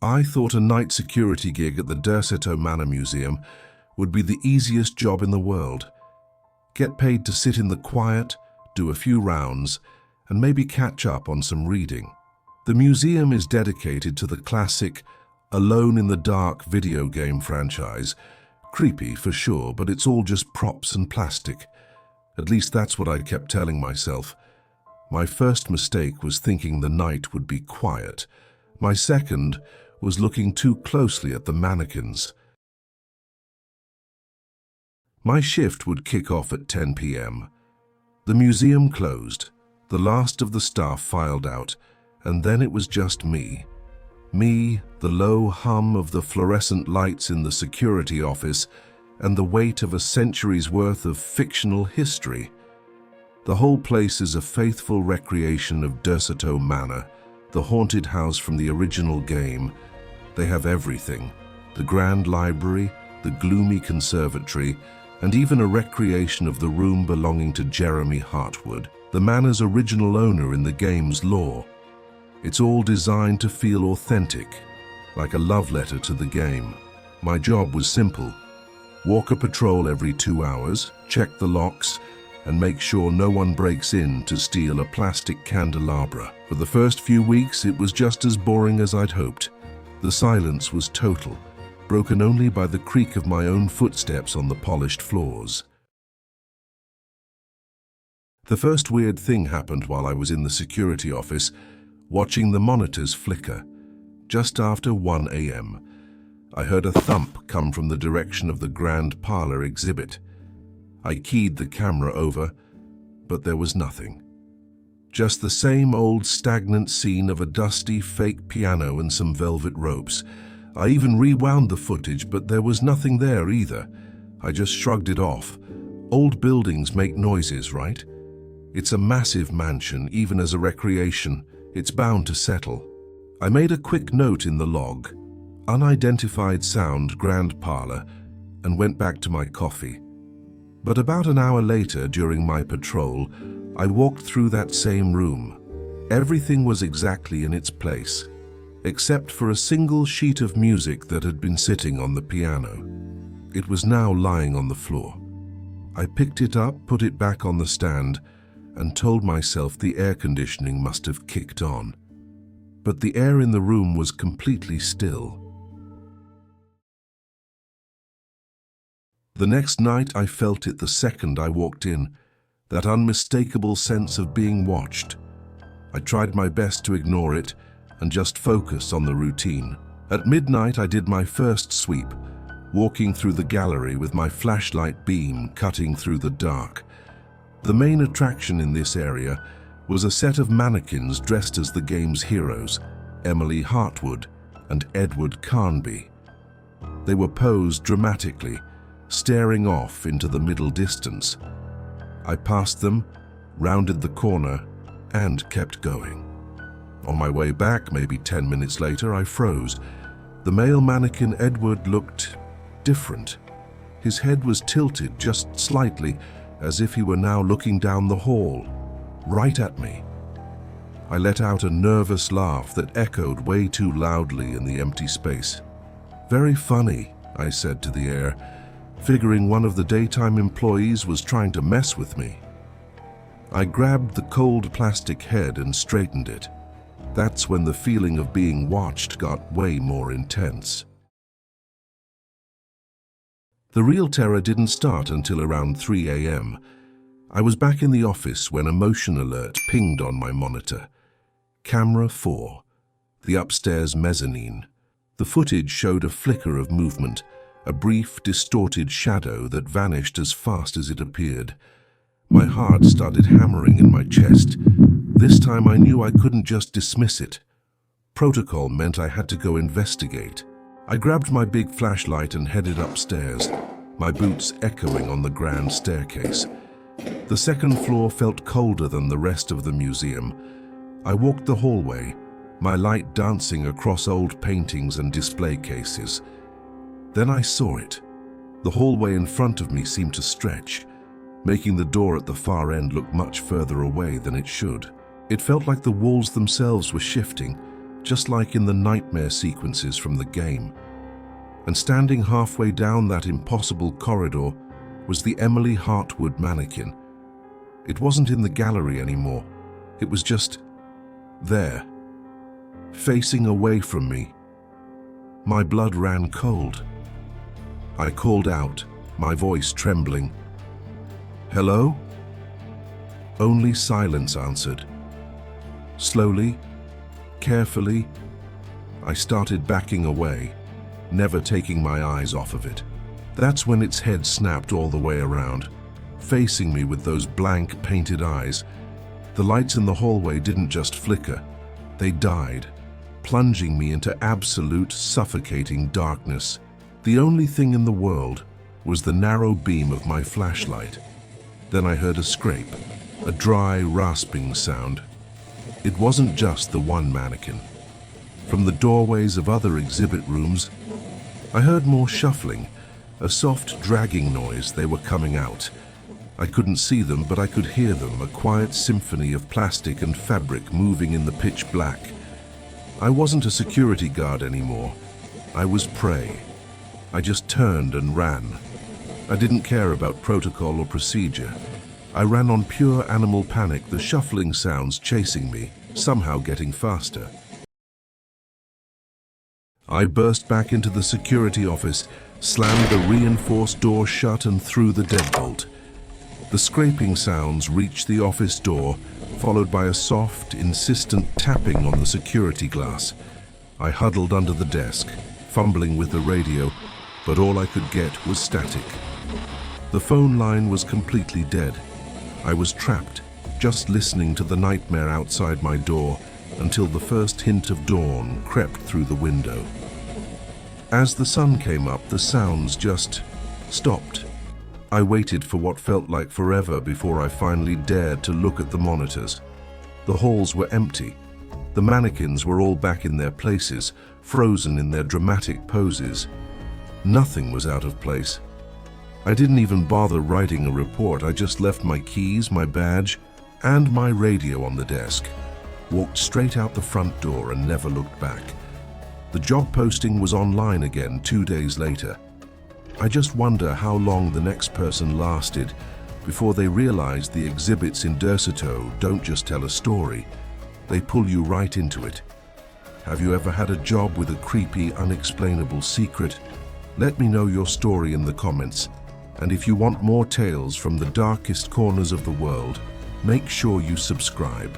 I thought a night security gig at the Derceto Manor Museum would be the easiest job in the world. Get paid to sit in the quiet, do a few rounds, and maybe catch up on some reading. The museum is dedicated to the classic Alone in the Dark video game franchise. Creepy for sure, but it's all just props and plastic. At least that's what I kept telling myself. My first mistake was thinking the night would be quiet. My second was looking too closely at the mannequins. My shift would kick off at 10 p.m. The museum closed, the last of the staff filed out, and then it was just me. Me, the low hum of the fluorescent lights in the security office, and the weight of a century's worth of fictional history. The whole place is a faithful recreation of Derceto Manor, the haunted house from the original game. They have everything: the grand library, the gloomy conservatory, and even a recreation of the room belonging to Jeremy Hartwood, the manor's original owner in the game's lore. It's all designed to feel authentic, like a love letter to the game. My job was simple: walk a patrol every 2 hours, check the locks, and make sure no one breaks in to steal a plastic candelabra. For the first few weeks, it was just as boring as I'd hoped. The silence was total, broken only by the creak of my own footsteps on the polished floors. The first weird thing happened while I was in the security office, watching the monitors flicker. Just after 1 a.m., I heard a thump come from the direction of the grand parlor exhibit. I keyed the camera over, but there was nothing. Just the same old stagnant scene of a dusty fake piano and some velvet ropes. I even rewound the footage, but there was nothing there either. I just shrugged it off. Old buildings make noises, right? It's a massive mansion, even as a recreation. It's bound to settle. I made a quick note in the log: unidentified sound, grand parlor, and went back to my coffee. But about an hour later, during my patrol, I walked through that same room. Everything was exactly in its place, except for a single sheet of music that had been sitting on the piano. It was now lying on the floor. I picked it up, put it back on the stand, and told myself the air conditioning must have kicked on. But the air in the room was completely still. The next night I felt it the second I walked in, that unmistakable sense of being watched. I tried my best to ignore it and just focus on the routine. At midnight I did my first sweep, walking through the gallery with my flashlight beam cutting through the dark. The main attraction in this area was a set of mannequins dressed as the game's heroes, Emily Hartwood and Edward Carnby. They were posed dramatically, staring off into the middle distance. I passed them, rounded the corner, and kept going. On my way back, maybe 10 minutes later, I froze. The male mannequin Edward looked different. His head was tilted just slightly, as if he were now looking down the hall, right at me. I let out a nervous laugh that echoed way too loudly in the empty space. "Very funny," I said to the air, figuring one of the daytime employees was trying to mess with me. I grabbed the cold plastic head and straightened it. That's when the feeling of being watched got way more intense. The real terror didn't start until around 3 a.m. I was back in the office when a motion alert pinged on my monitor. Camera 4, the upstairs mezzanine. The footage showed a flicker of movement, a brief, distorted shadow that vanished as fast as it appeared. My heart started hammering in my chest. This time I knew I couldn't just dismiss it. Protocol meant I had to go investigate. I grabbed my big flashlight and headed upstairs, my boots echoing on the grand staircase. The second floor felt colder than the rest of the museum. I walked the hallway, my light dancing across old paintings and display cases. Then I saw it. The hallway in front of me seemed to stretch, making the door at the far end look much further away than it should. It felt like the walls themselves were shifting, just like in the nightmare sequences from the game. And standing halfway down that impossible corridor was the Emily Hartwood mannequin. It wasn't in the gallery anymore. It was just there, facing away from me. My blood ran cold. I called out, my voice trembling. "Hello?" Only silence answered. Slowly, carefully, I started backing away, never taking my eyes off of it. That's when its head snapped all the way around, facing me with those blank, painted eyes. The lights in the hallway didn't just flicker, they died, plunging me into absolute, suffocating darkness. The only thing in the world was the narrow beam of my flashlight. Then I heard a scrape, a dry, rasping sound. It wasn't just the one mannequin. From the doorways of other exhibit rooms, I heard more shuffling, a soft dragging noise. They were coming out. I couldn't see them, but I could hear them, a quiet symphony of plastic and fabric moving in the pitch black. I wasn't a security guard anymore. I was prey. I just turned and ran. I didn't care about protocol or procedure. I ran on pure animal panic, the shuffling sounds chasing me, somehow getting faster. I burst back into the security office, slammed the reinforced door shut and threw the deadbolt. The scraping sounds reached the office door, followed by a soft, insistent tapping on the security glass. I huddled under the desk, fumbling with the radio, but all I could get was static. The phone line was completely dead. I was trapped, just listening to the nightmare outside my door until the first hint of dawn crept through the window. As the sun came up, the sounds just stopped. I waited for what felt like forever before I finally dared to look at the monitors. The halls were empty. The mannequins were all back in their places, frozen in their dramatic poses. Nothing was out of place. I didn't even bother writing a report. I just left my keys, my badge, and my radio on the desk, walked straight out the front door and never looked back. The job posting was online again 2 days later. I just wonder how long the next person lasted before they realized the exhibits in Derceto don't just tell a story, they pull you right into it. Have you ever had a job with a creepy, unexplainable secret? Let me know your story in the comments. And if you want more tales from the darkest corners of the world, make sure you subscribe.